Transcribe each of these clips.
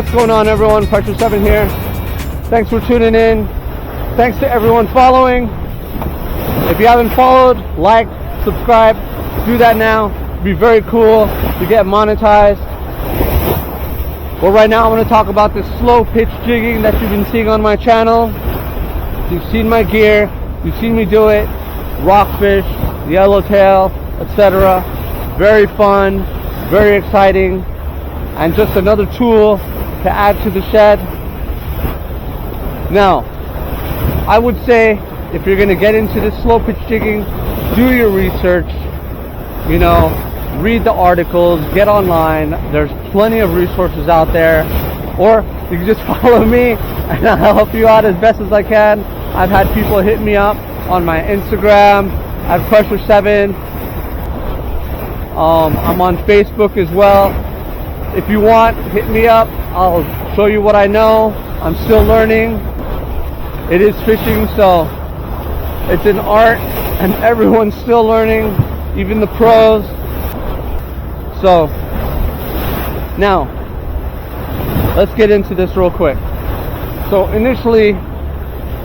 What's going on, everyone? Pressure 7 here. Thanks for tuning in. Thanks to everyone following. If you haven't followed, like, subscribe, do that now. It'd be very cool to get monetized. But right now I'm going to talk about this slow pitch jigging that you've been seeing on my channel. You've seen my gear, you've seen me do it, rockfish, yellowtail, etc. Very fun, very exciting, and just another tool to add to the shed. Now, I would say if you're going to get into this slow pitch jigging, do your research, you know, read the articles, get online. There's plenty of resources out there, or you can just follow me and I'll help you out as best as I can. I've had people hit me up on my Instagram at Pressure 7. I'm on Facebook as well. If you want, hit me up. I'll show you what I know. I'm still learning. It is fishing, so it's an art and everyone's still learning, even the pros. So now let's get into this real quick. So initially,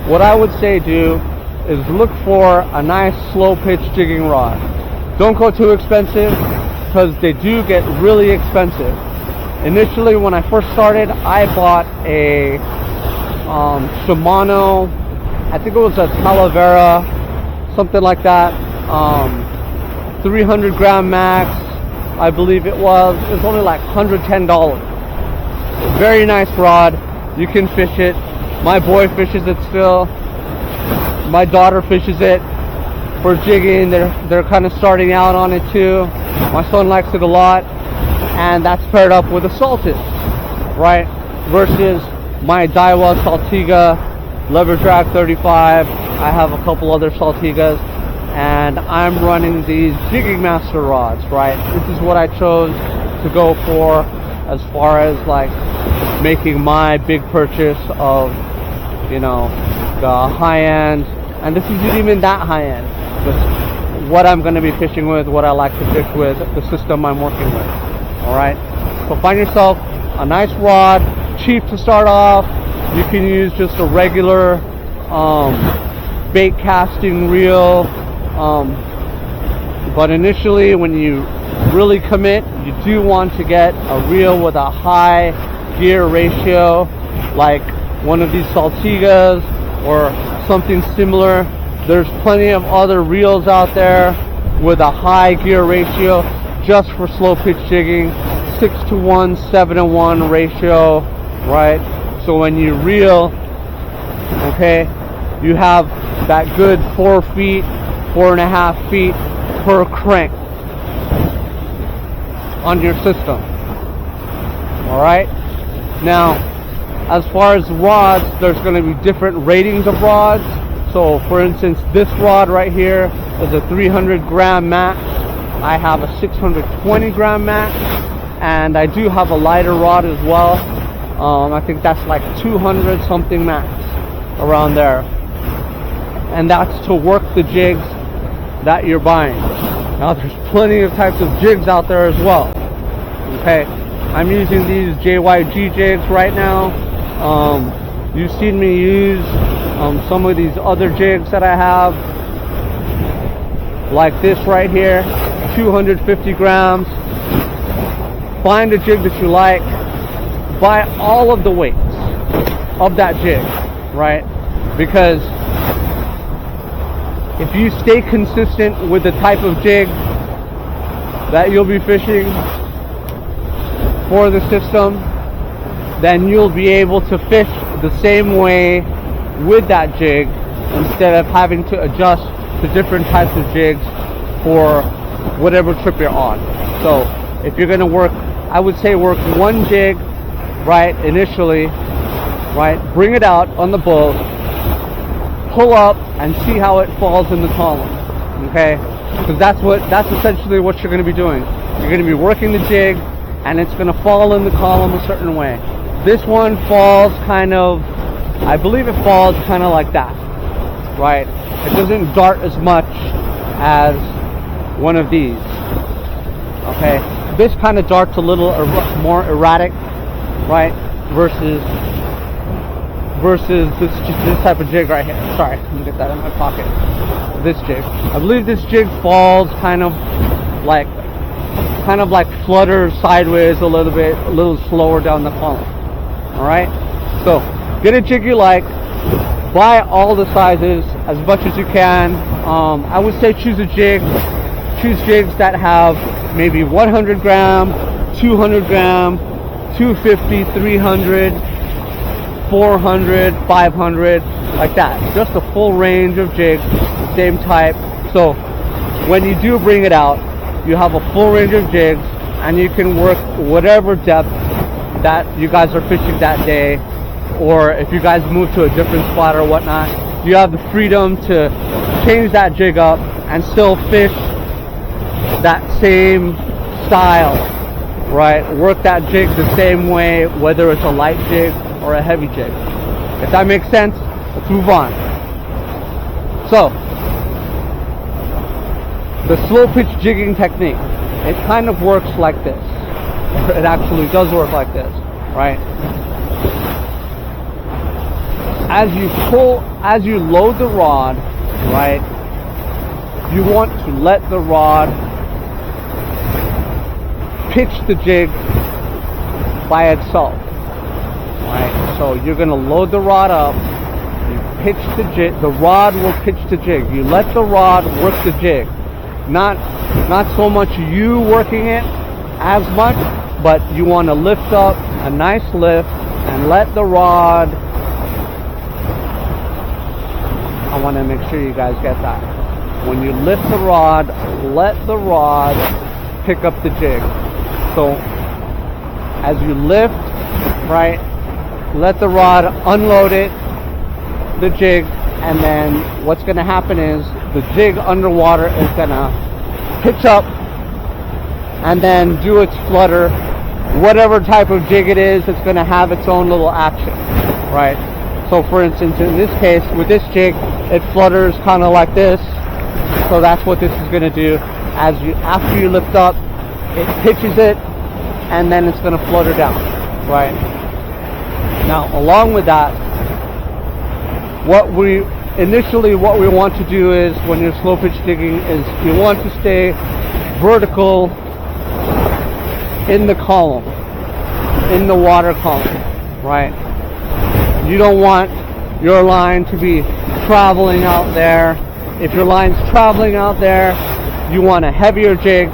what I would say do is look for a nice slow pitch jigging rod. Don't go too expensive, because they do get really expensive. Initially, when I first started, I bought a Shimano, I think it was a Talavera, something like that, 300 gram max, I believe it was. It was only like $110. Very nice rod. You can fish it. My boy fishes it still. My daughter fishes it for jigging. They're kind of starting out on it too. My son likes it a lot, and that's paired up with a salted, right? Versus my Daiwa Saltiga Lever Drag 35. I have a couple other Saltigas, and I'm running these Jigging Master rods, right? This is what I chose to go for as far as like making my big purchase of, you know, the high end. And this isn't even that high end, but what I'm going to be fishing with, what I like to fish with, the system I'm working with. Alright, so find yourself a nice rod, cheap to start off. You can use just a regular bait casting reel, but initially when you really commit, you do want to get a reel with a high gear ratio, like one of these Saltigas or something similar. There's plenty of other reels out there with a high gear ratio just for slow pitch jigging, 6-to-1, 7-to-1 ratio, right? So when you reel, okay, you have that good 4 feet, 4.5 feet per crank on your system. All right. Now, as far as rods, there's going to be different ratings of rods. So for instance, this rod right here is a 300 gram max. I have a 620 gram max, and I do have a lighter rod as well. I think that's like 200 something max, around there. And that's to work the jigs that you're buying. Now there's plenty of types of jigs out there as well. Okay, I'm using these JIGG jigs right now. You've seen me use some of these other jigs that I have, like this right here, 250 grams. Find a jig that you like, buy all of the weights of that jig, right? Because if you stay consistent with the type of jig that you'll be fishing for the system, then you'll be able to fish the same way with that jig, instead of having to adjust to different types of jigs for whatever trip you're on. So if you're going to work, I would say work one jig, right, initially, right, bring it out on the boat, pull up and see how it falls in the column, okay? Because that's essentially what you're going to be doing. You're going to be working the jig, and it's going to fall in the column a certain way. This one falls kind of, I believe it falls kind of like that, right? It doesn't dart as much as one of these, okay? This kind of darts a little more erratic, right? versus this type of jig right here. Sorry, let me get that in my pocket. This jig. I believe this jig falls kind of like flutters sideways a little slower down the column. Alright? So get a jig you like, buy all the sizes as much as you can. I would say choose jigs that have maybe 100 gram, 200 gram, 250, 300, 400, 500, like that. Just a full range of jigs, same type. So when you do bring it out, you have a full range of jigs, and you can work whatever depth that you guys are fishing that day, or if you guys move to a different spot or whatnot, you have the freedom to change that jig up and still fish that same style, right? Work that jig the same way, whether it's a light jig or a heavy jig. If that makes sense, let's move on. So, the slow pitch jigging technique, it kind of works like this. It actually does work like this, right? As you load the rod, right, you want to let the rod pitch the jig by itself, right? So you're going to load the rod up, you pitch the jig, the rod will pitch the jig. You let the rod work the jig. Not so much you working it as much, but you want to lift up a nice lift and let the rod, I want to make sure you guys get that. When you lift the rod, let the rod pick up the jig. So as you lift, right, let the rod unload it, the jig, and then what's going to happen is the jig underwater is going to pitch up and then do its flutter. Whatever type of jig it is, it's going to have its own little action, right? So for instance, in this case, with this jig, it flutters kind of like this. So that's what this is going to do. After you lift up, it pitches it, and then it's going to flutter down, right? Now, along with that, what we want to do is, when you're slow pitch jigging, is you want to stay vertical in the column, in the water column, right? You don't want your line to be traveling out there. If your line's traveling out there, you want a heavier jig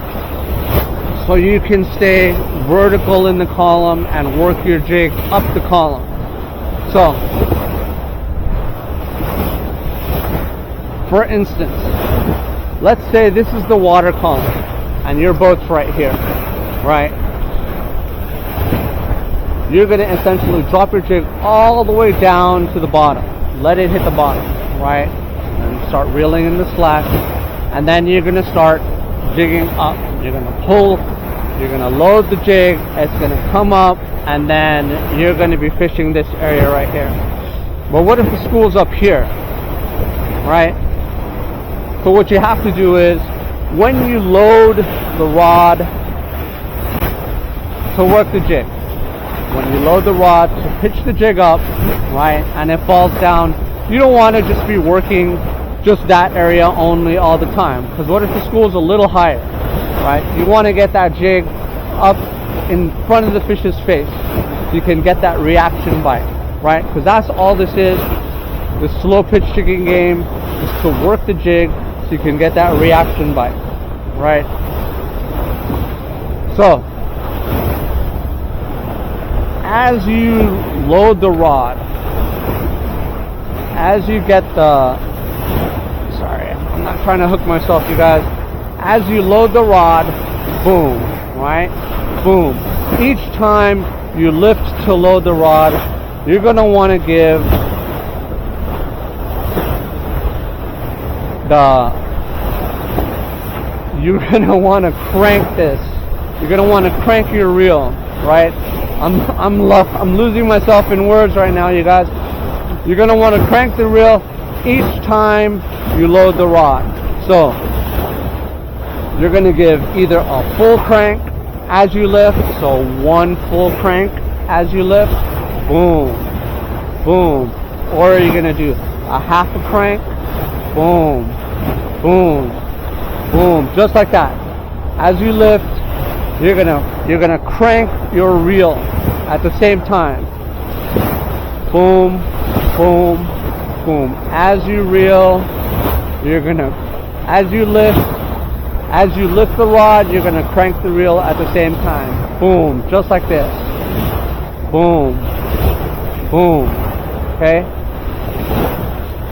so you can stay vertical in the column and work your jig up the column. So, for instance, let's say this is the water column and your boat's right here, right? You're going to essentially drop your jig all the way down to the bottom. Let it hit the bottom, right? And start reeling in the slack. And then you're going to start jigging up. You're going to pull, you're going to load the jig, it's going to come up, and then you're going to be fishing this area right here. But what if the school's up here, right? So what you have to do is, when you load the rod to work the jig, when you load the rod to pitch the jig up, right, and it falls down, you don't want to just be working just that area only all the time. Because what if the school's a little higher, right? You want to get that jig up in front of the fish's face so you can get that reaction bite, right? Because that's all this is. The slow pitch jigging game is to work the jig so you can get that reaction bite, right? So, as you load the rod, as you get the, sorry, I'm not trying to hook myself, you guys. As you load the rod, boom, right? Boom. Each time you lift to load the rod, you're going to want to give you're going to want to crank this. You're going to want to crank your reel, right? I'm losing myself in words right now, you guys. You're going to want to crank the reel each time you load the rod. So you're going to give either a full crank as you lift, so one full crank as you lift, boom, boom. Or you're gonna do a half a crank, boom, boom, boom, just like that. As you lift, you're gonna crank your reel at the same time. Boom, boom, boom. As you reel, as you lift the rod, you're gonna crank the reel at the same time. Boom, just like this. Boom, boom. Okay?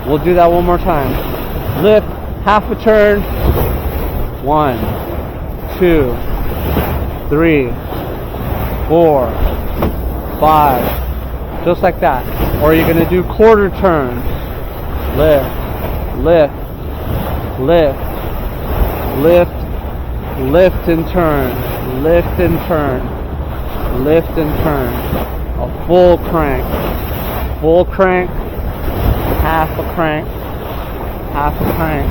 We'll do that one more time. Lift, half a turn. 1, 2, 3, 4, 5. Just like that. Or you're gonna do quarter turns. Lift, lift, lift, lift, lift and turn, lift and turn, lift and turn. A full crank, half a crank, half a crank,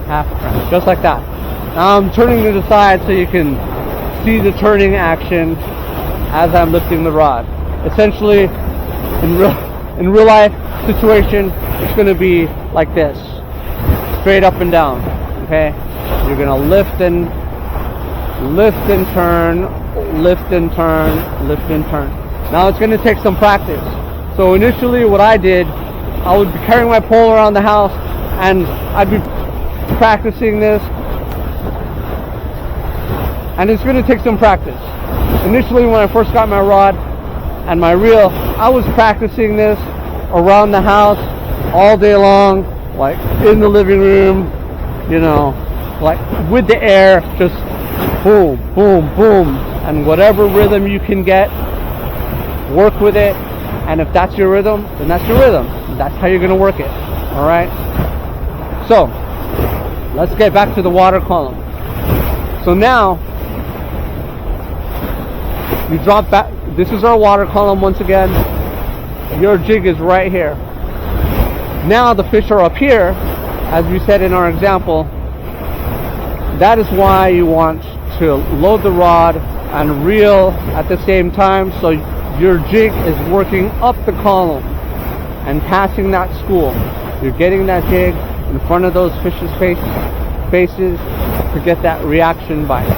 half a crank, just like that. Now I'm turning to the side so you can see the turning action as I'm lifting the rod. Essentially, in real life situation, it's going to be like this, straight up and down. Okay, you're going to lift and turn, lift and turn, lift and turn. Now it's going to take some practice. So initially, what I did, I would be carrying my pole around the house, and I'd be practicing this. And it's going to take some practice. Initially, when I first got my rod and my reel, I was practicing this around the house all day long, like in the living room, you know, like with the air, just boom, boom, boom, and whatever rhythm you can get, work with it. And if that's your rhythm, then that's your rhythm. That's how you're going to work it. All right. So let's get back to the water column. So now you drop back. This is our water column once again. Your jig is right here. Now the fish are up here, as we said in our example. That is why you want to load the rod and reel at the same time, so your jig is working up the column and passing that spool. You're getting that jig in front of those fish's faces to get that reaction bite.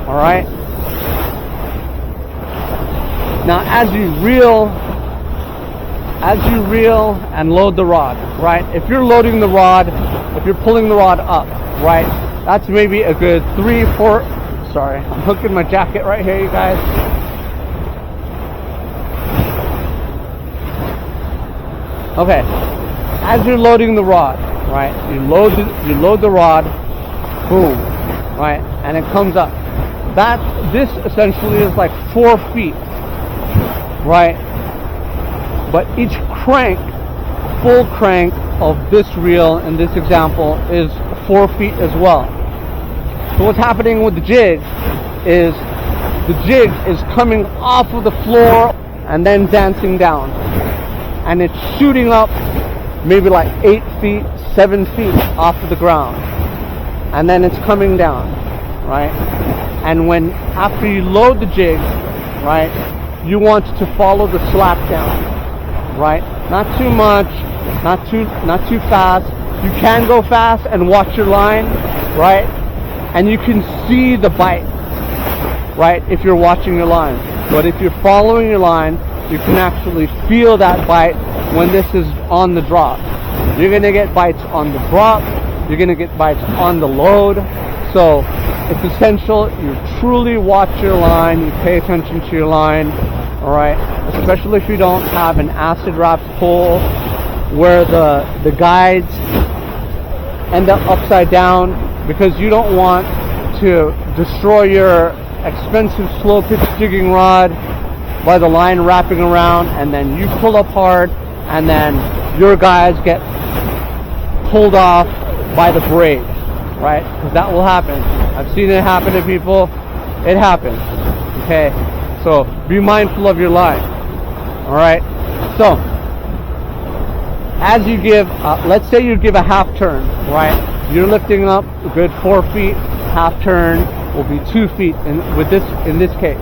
All right. Now, as you reel and load the rod, right? If you're loading the rod, if you're pulling the rod up, right? That's maybe a good 3, 4. Sorry, I'm hooking my jacket right here, you guys. Okay, as you're loading the rod, right? You load the rod, boom, right? And it comes up. This essentially is like 4 feet, right? But each crank, full crank of this reel in this example is 4 feet as well. So what's happening with the jig is coming off of the floor and then dancing down. And it's shooting up maybe like 8 feet, 7 feet off of the ground. And then it's coming down, right? And after you load the jig, right, you want to follow the slack down, right? Not too much, not too fast. You can go fast and watch your line, right? And you can see the bite, right, if you're watching your line. But if you're following your line, you can actually feel that bite when this is on the drop. You're going to get bites on the drop. You're going to get bites on the load. So it's essential you truly watch your line. You pay attention to your line. All right. Especially if you don't have an acid wrapped pole where the guides end up upside down, because you don't want to destroy your expensive slow pitch jigging rod by the line wrapping around, and then you pull up hard and then your guys get pulled off by the braid, right? Because that will happen. I've seen it happen to people. It happens. Okay, so be mindful of your line. All right. So as you give, let's say you give a half turn, right? You're lifting up a good 4 feet. Half turn will be 2 feet in this case,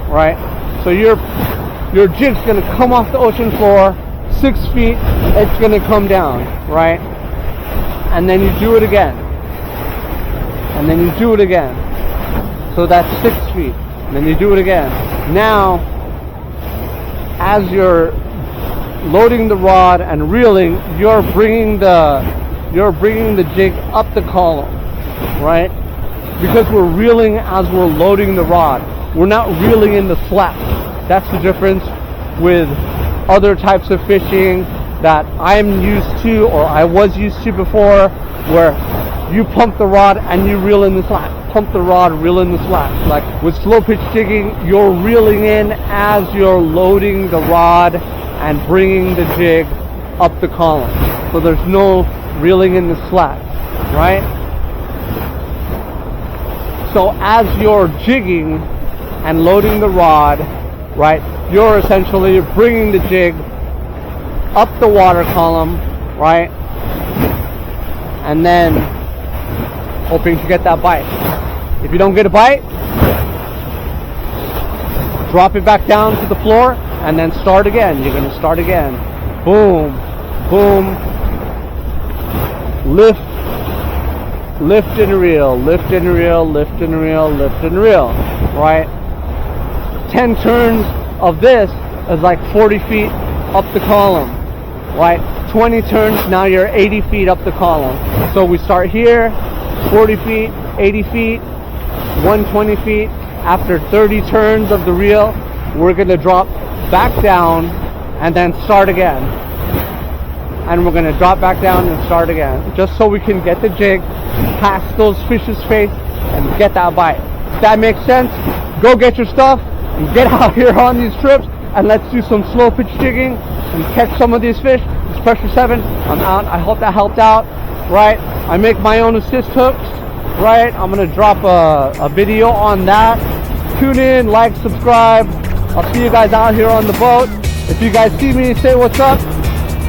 right? So you're your jig's gonna come off the ocean floor 6 feet, it's gonna come down, right? And then you do it again. And then you do it again. So that's 6 feet. And then you do it again. Now, as you're loading the rod and reeling, you're bringing the jig up the column, right? Because we're reeling as we're loading the rod. We're not reeling in the slap. That's the difference with other types of fishing that I'm used to, or I was used to before, where you pump the rod and you reel in the slap. Pump the rod, reel in the slap. Like with slow pitch jigging, you're reeling in as you're loading the rod and bringing the jig up the column. So there's no reeling in the slats, right? So as you're jigging and loading the rod, right, you're essentially bringing the jig up the water column, right? And then hoping to get that bite. If you don't get a bite, drop it back down to the floor and then start again. You're going to start again. Boom, boom. Lift and reel, lift and reel, lift and reel, lift and reel, right? 10 turns of this is like 40 feet up the column, right? 20 turns, now you're 80 feet up the column. So we start here, 40 feet, 80 feet, 120 feet. After 30 turns of the reel, we're going to drop back down and then start again. And we're going to drop back down and start again, just so we can get the jig past those fish's face and get that bite. If that makes sense, go get your stuff and get out here on these trips, and let's do some slow pitch jigging and catch some of these fish. It's Pressure 7. I'm out. I hope that helped out, right? I make my own assist hooks, right? I'm going to drop a video on that. Tune in, like, subscribe. I'll see you guys out here on the boat. If you guys see me, say what's up.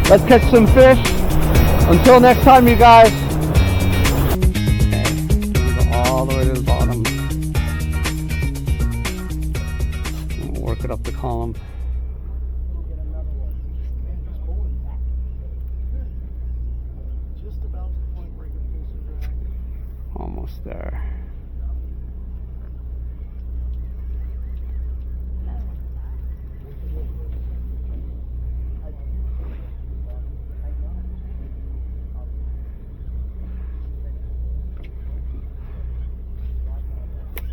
Let's catch some fish. Until next time, you guys. Okay, go all the way to the bottom. We'll work it up the column. Almost there.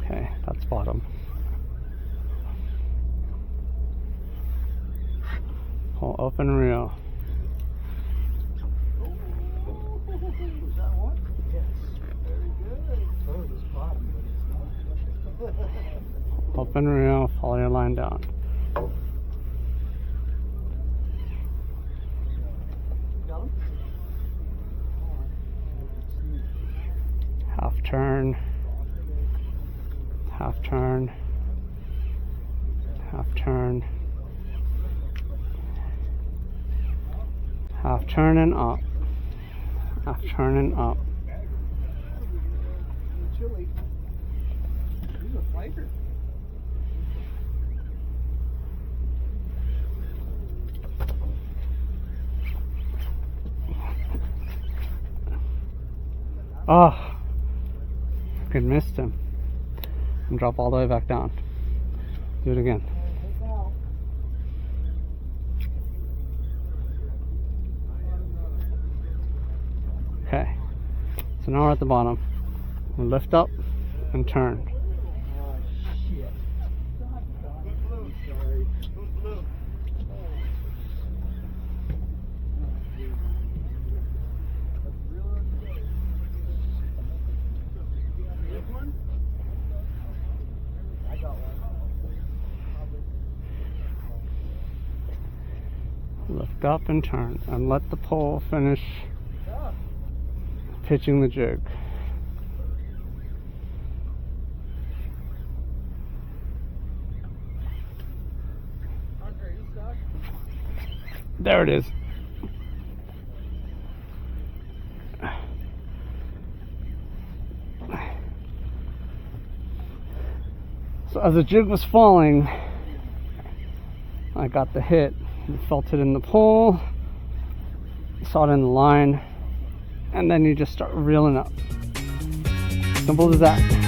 Okay, that's bottom. Pull up and reel. Is that one? Yes. Very good. Oh, it was bottom, but it's not. Up and reel, follow your line down. Got him? Half turn. Half turn, half turn, half turn and up, half turn and up. Chili. He's a flanker. Oh, I missed him. And drop all the way back down. Do it again. Okay. So now we're at the bottom. We'll lift up and turn. Oh, shit. Sorry. Lift up and turn, and let the pole finish pitching the jig. There it is. So as the jig was falling, I I got the hit. You felt it in the pole, saw it in the line, and then you just start reeling up. Simple as that.